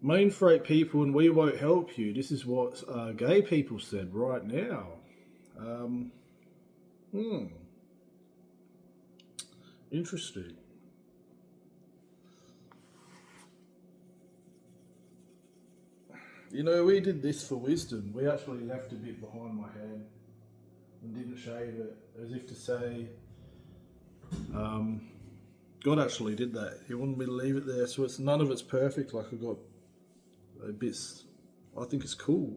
Mainfreight people and we won't help you. This is what gay people said right now. Um, hmm, interesting. You know, we did this for wisdom. We actually left a bit behind my head and didn't shave it, as if to say, um, God actually did that. He wanted me to leave it there, so it's none of it's perfect. Like I got a bits. I think it's cool,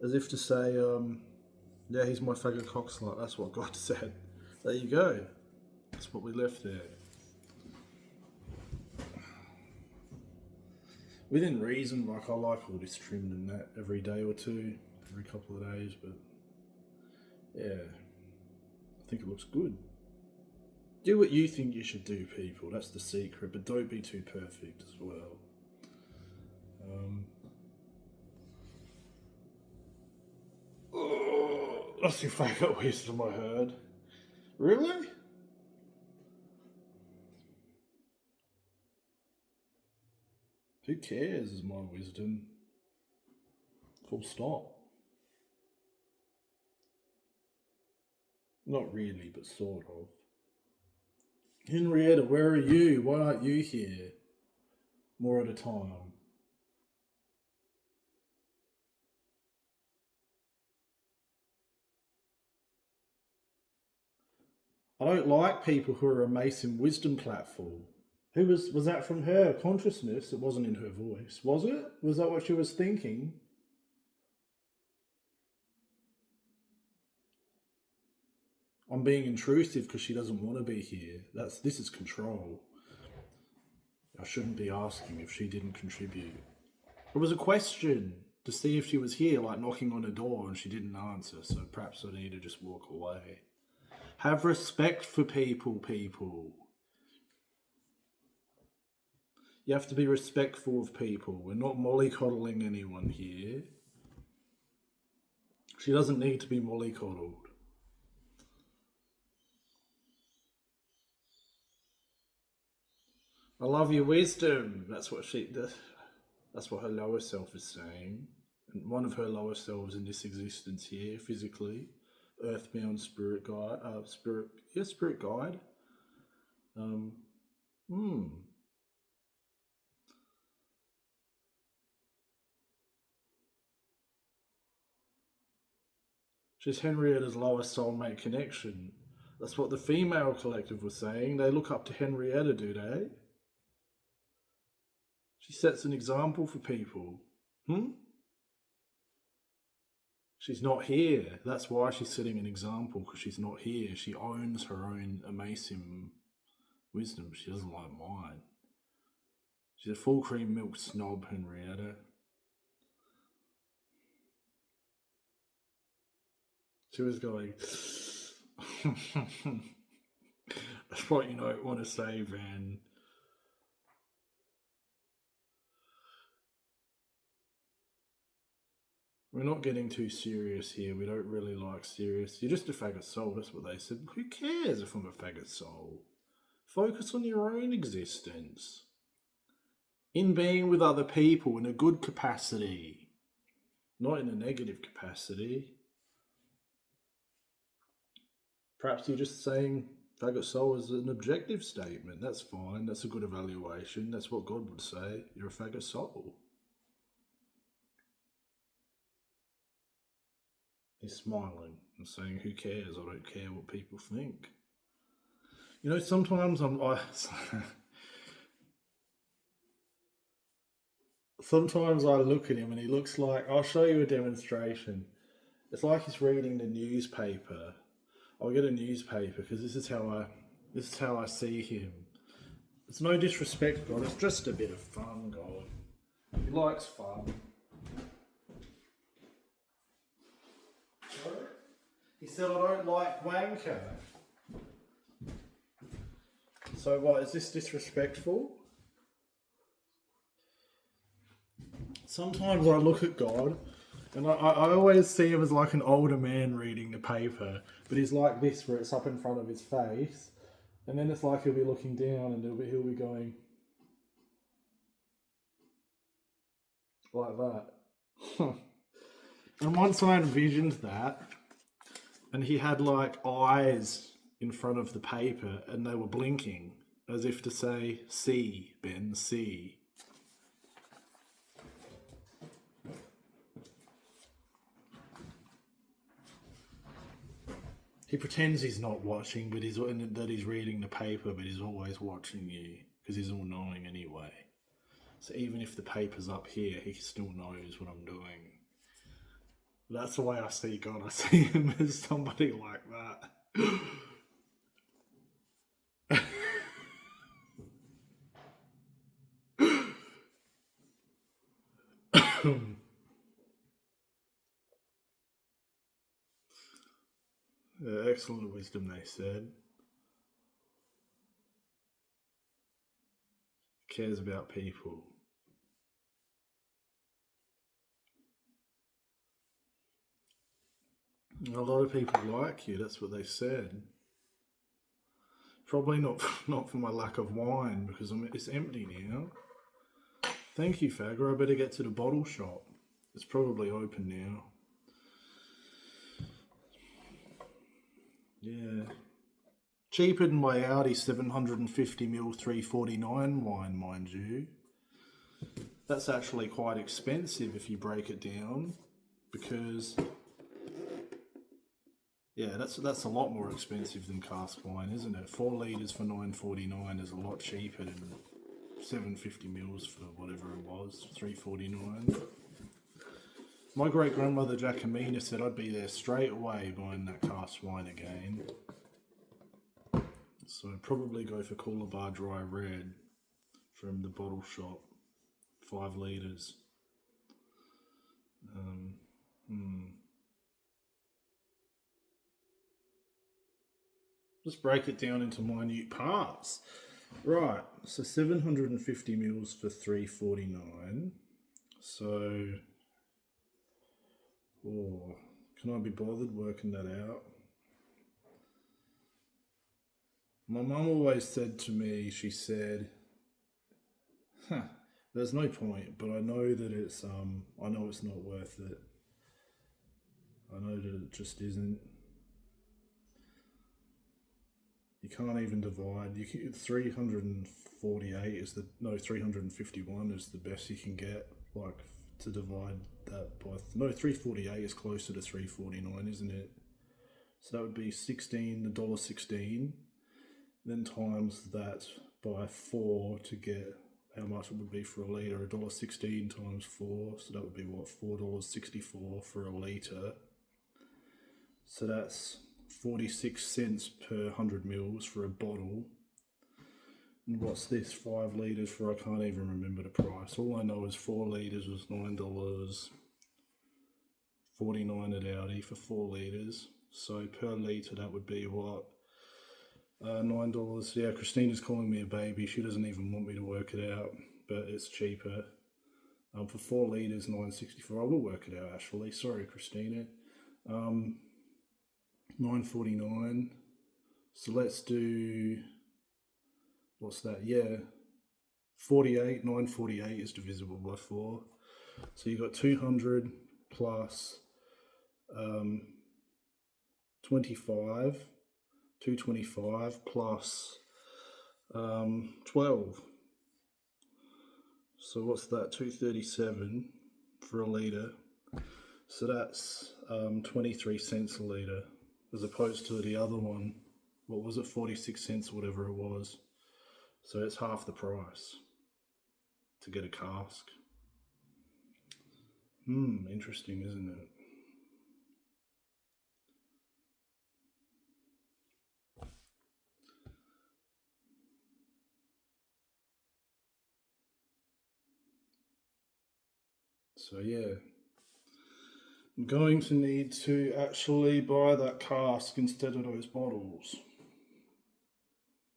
as if to say, yeah, he's my faggot cockslut. That's what God said. There you go. That's what we left there. Within reason, like I like all this trimmed and that every day or two, every couple of days, but yeah, I think it looks good. Do what you think you should do, people. That's the secret, but don't be too perfect as well. Oh, that's your favourite wisdom I heard. Really? Who cares is my wisdom. Full stop. Not really, but sort of. Henrietta, where are you? Why aren't you here more at a time? I don't like people who are a Mason wisdom platform. Who was that from her consciousness? It wasn't in her voice, was it? Was that what she was thinking? I'm being intrusive because she doesn't want to be here. This is control. I shouldn't be asking if she didn't contribute. It was a question to see if she was here, like knocking on a door, and she didn't answer. So perhaps I need to just walk away. Have respect for people. You have to be respectful of people. We're not mollycoddling anyone here. She doesn't need to be mollycoddled. I love your wisdom. That's what her lower self is saying. And one of her lower selves in this existence here, physically, earthbound spirit guide, spirit guide. Um, hmm. She's Henrietta's lower soulmate connection. That's what the female collective was saying. They look up to Henrietta, do they? She sets an example for people. Hmm? She's not here. That's why she's setting an example, because she's not here. She owns her own amazing wisdom. She doesn't like mine. She's a full cream milk snob, Henrietta. She was going, that's what you don't want to say, Van. We're not getting too serious here. We don't really like serious. You're just a faggot soul. That's what they said. Who cares if I'm a faggot soul? Focus on your own existence. In being with other people in a good capacity, not in a negative capacity. Perhaps you're just saying faggot soul is an objective statement. That's fine. That's a good evaluation. That's what God would say. You're a faggot soul. He's smiling and saying, who cares? I don't care what people think. You know, sometimes sometimes I look at him and he looks like, I'll show you a demonstration. It's like he's reading the newspaper. I'll get a newspaper because this is how I see him. It's no disrespect, God. It's just a bit of fun, God. He likes fun. Sorry? He said I don't like wanker. So what, is this disrespectful? Sometimes I look at God and I always see him as like an older man reading the paper, but he's like this where it's up in front of his face, and then it's like he'll be looking down and he'll be going, like that. And once I envisioned that, and he had like eyes in front of the paper and they were blinking as if to say, see, Ben, see. He pretends he's not watching, but that he's reading the paper, but he's always watching you because he's all knowing anyway. So even if the paper's up here, he still knows what I'm doing. That's the way I see God. I see him as somebody like that. Excellent wisdom, they said. Cares about people. A lot of people like you, that's what they said. Probably not for my lack of wine, because it's empty now. Thank you, Fagger. I better get to the bottle shop. It's probably open now. Yeah. Cheaper than my Audi 750ml 349 wine, mind you. That's actually quite expensive if you break it down, because yeah, that's a lot more expensive than cask wine, isn't it? 4 litres for $9.49 is a lot cheaper than 750ml for whatever it was, $3.49. My great grandmother Jacomina said I'd be there straight away buying that cask wine again. So I'd probably go for Coolabah Dry Red from the bottle shop, 5 litres. Just break it down into minute parts. Right, so 750ml for $3.49. So, can I be bothered working that out? My mum always said to me, she said, there's no point, but I know that I know it's not worth it. I know that it just isn't. You can't even divide. 348 is 351 is the best you can get, like, to divide that by. No, 348 is closer to 349, isn't it? So that would be $16. Then times that by 4 to get how much it would be for a litre. $1.16 times 4, so that would be what, $4.64 for a litre. So that's 46 cents per 100 mils for a bottle. And what's this, 5 litres for? I can't even remember the price. All I know is 4 litres was $9.49 at Audi for 4 litres. So per litre that would be what? $9. Yeah, Christina's calling me a baby. She doesn't even want me to work it out, but it's cheaper. For 4 litres, $9.64. I will work it out actually. Sorry, Christina. $9.49. So let's do, what's that? Yeah, 48. $9.48 is divisible by 4. So you got 200 plus 25. 225 plus 12. So what's that? 237 for a litre. So that's 23 cents a litre, as opposed to the other one. What was it? 46 cents, whatever it was. So it's half the price to get a cask. Interesting, isn't it? So yeah, I'm going to need to actually buy that cask instead of those bottles.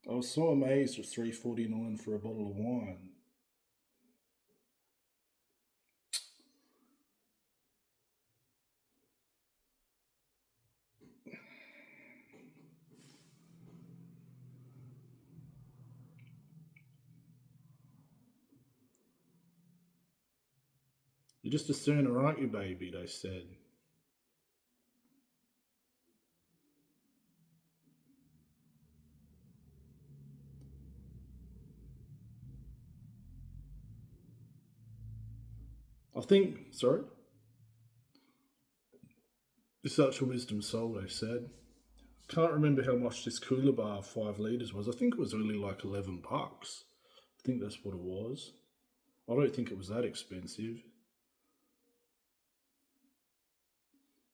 I was so amazed at $3.49 for a bottle of wine. You're just a Cerner, aren't you, baby? They said. I think, sorry? It's such a wisdom soul, they said. Can't remember how much this cooler bar 5 litres was. I think it was only like $11. I think that's what it was. I don't think it was that expensive.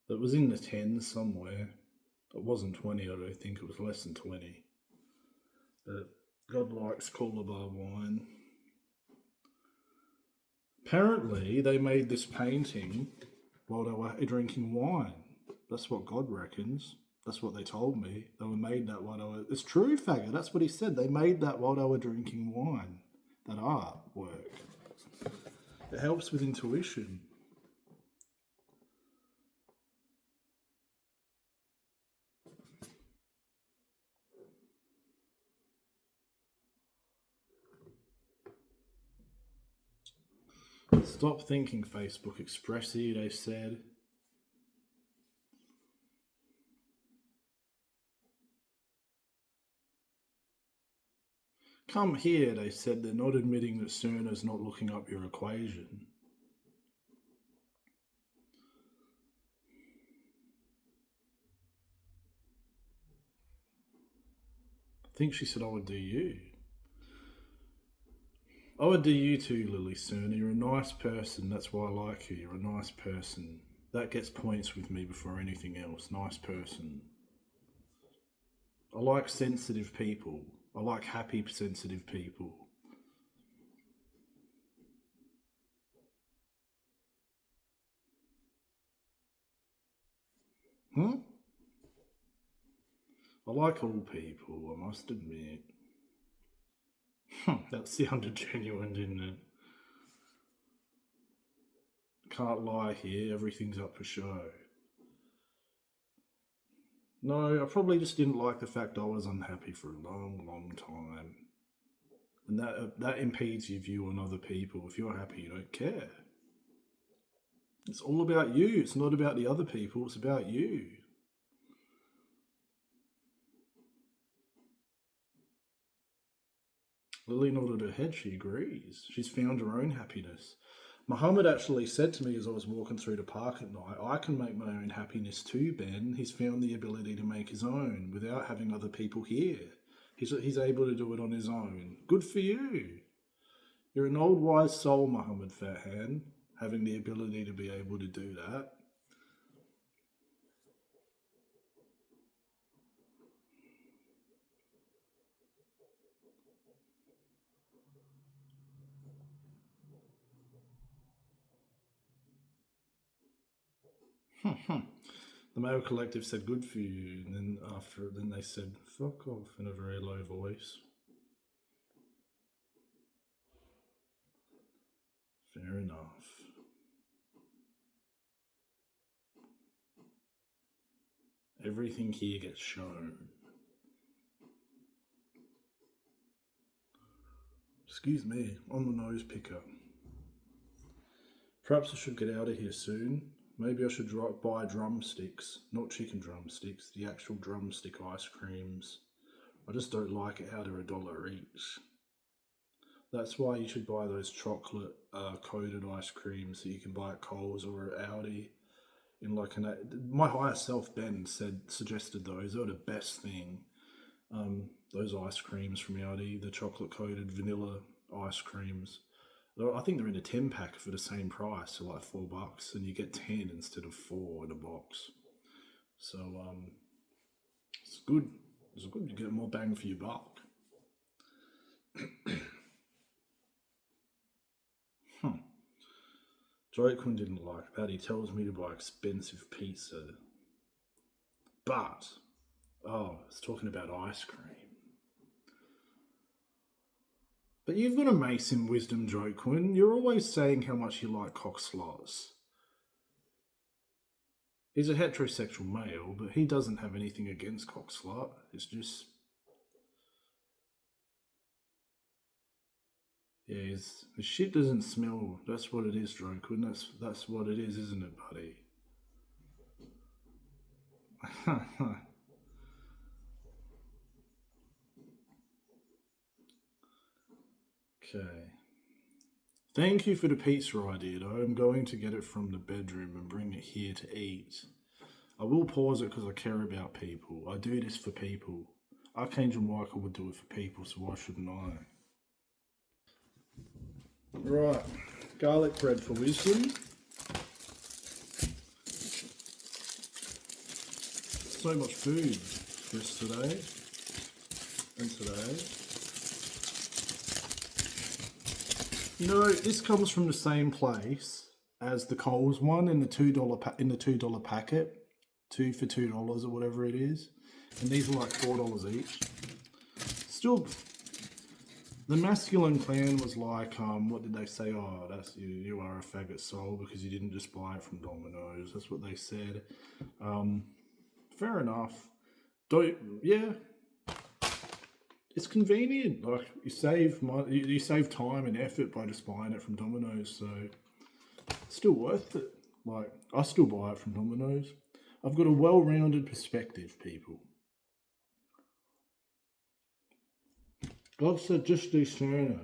It was in the tens somewhere. It wasn't 20, I don't think. It was less than 20. But God likes cooler bar wine. Apparently, they made this painting while they were drinking wine. That's what God reckons. That's what they told me. They were made that while they were... It's true, faggot. That's what he said. They made that while they were drinking wine. That artwork. It helps with intuition. Stop thinking, Facebook Expressy, they said. Come here, they said. They're not admitting that Cerner's not looking up your equation. I think she said I would do you. I would do you too, Lily Cerner. You're a nice person. That's why I like you. You're a nice person. That gets points with me before anything else. Nice person. I like sensitive people. I like happy, sensitive people. Huh? I like all people, I must admit. That sounded genuine, didn't it? Can't lie here, everything's up for show. No, I probably just didn't like the fact I was unhappy for a long, long time. And that impedes your view on other people. If you're happy, you don't care. It's all about you. It's not about the other people. It's about you. Lily nodded her head. She agrees. She's found her own happiness. Muhammad actually said to me as I was walking through the park at night, I can make my own happiness too, Ben. He's found the ability to make his own without having other people here. He's able to do it on his own. Good for you. You're an old wise soul, Muhammad Fahan, having the ability to be able to do that. The male collective said good for you, and then they said fuck off in a very low voice. Fair enough. Everything here gets shown. Excuse me, on the nose picker. Perhaps I should get out of here soon. Maybe I should buy drumsticks, not chicken drumsticks, the actual drumstick ice creams. I just don't like it how they're $1 each. That's why you should buy those chocolate coated ice creams that you can buy at Coles or at Aldi. In like my higher self Ben suggested those. They were the best thing. Those ice creams from Aldi, the chocolate coated vanilla ice creams. I think they're in a 10-pack for the same price, so like $4, and you get 10 instead of 4 in a box. So it's good. It's good. You get more bang for your buck. Joaquin didn't like that. He tells me to buy expensive pizza. But, it's talking about ice cream. But you've got a Mason wisdom, Joaquin. You're always saying how much you like cock slots. He's a heterosexual male, but he doesn't have anything against cock slot. It's just... Yeah, his shit doesn't smell. That's what it is, Drunken. That's what it is, isn't it, buddy? Okay. Thank you for the pizza idea, though. I'm going to get it from the bedroom and bring it here to eat. I will pause it because I care about people. I do this for people. Archangel Michael would do it for people, so why shouldn't I? Right, garlic bread for wisdom. So much food yesterday and today. You know, this comes from the same place as the Coles one in the $2 packet, 2 for $2 or whatever it is, and these are like $4 each. Still, the masculine clan was like, what did they say? Oh, that's you. You are a faggot soul because you didn't just buy it from Domino's. That's what they said. Fair enough. Yeah. It's convenient. Like you save money, you save time and effort by just buying it from Domino's. So it's still worth it. Like I still buy it from Domino's. I've got a well-rounded perspective, people. God said just do sooner.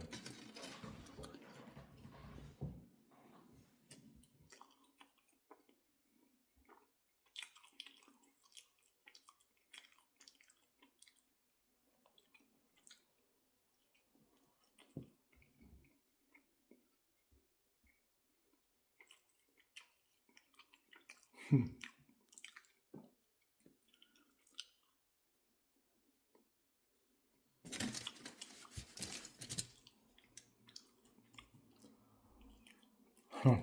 Huh.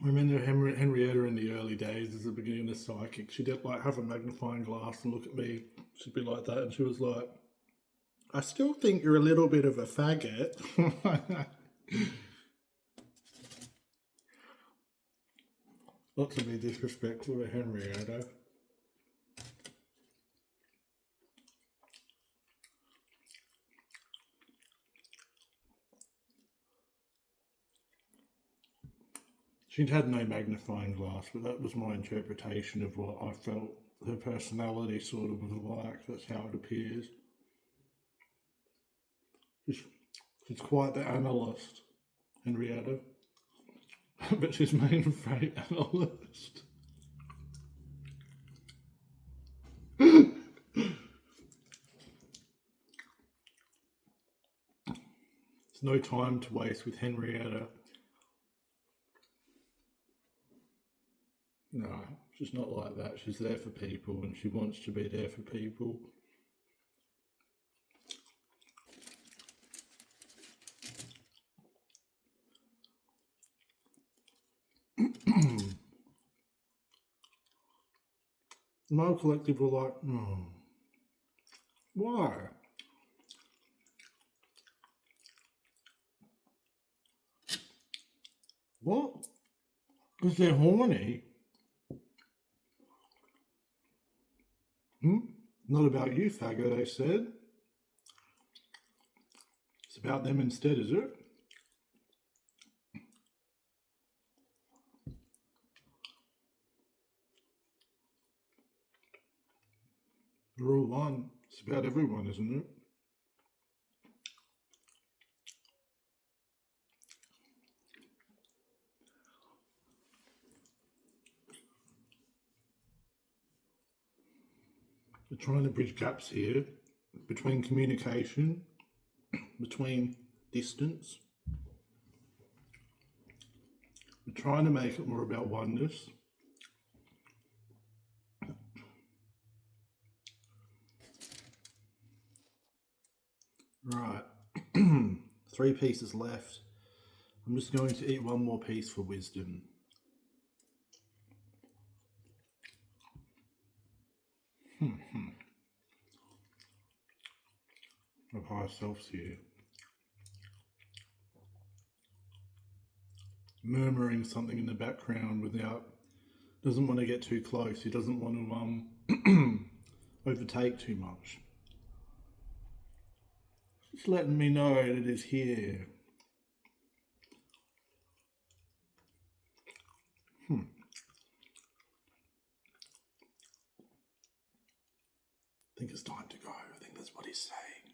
I remember Henrietta in the early days, as the beginning of the psychic, she'd like have a magnifying glass and look at me. She'd be like that, and she was like, "I still think you're a little bit of a faggot." Not to be disrespectful to Henrietta. She'd had no magnifying glass, but that was my interpretation of what I felt her personality sort of was like. That's how it appears. She's quite the analyst, Henrietta. But she's mainframe analyst. There's no time to waste with Henrietta. No, she's not like that. She's there for people and she wants to be there for people. My collective were like, oh, why? What? Because they're horny. Not about you, faggot, they said. It's about them instead, is it? We're all one. It's about everyone, isn't it? We're trying to bridge gaps here between communication, between distance. We're trying to make it more about oneness. Right, 3 pieces left. I'm just going to eat one more piece for wisdom. Of higher selves here. Murmuring something in the background without, doesn't want to get too close. He doesn't want to overtake too much. Just letting me know that it is here. I think it's time to go. I think that's what he's saying.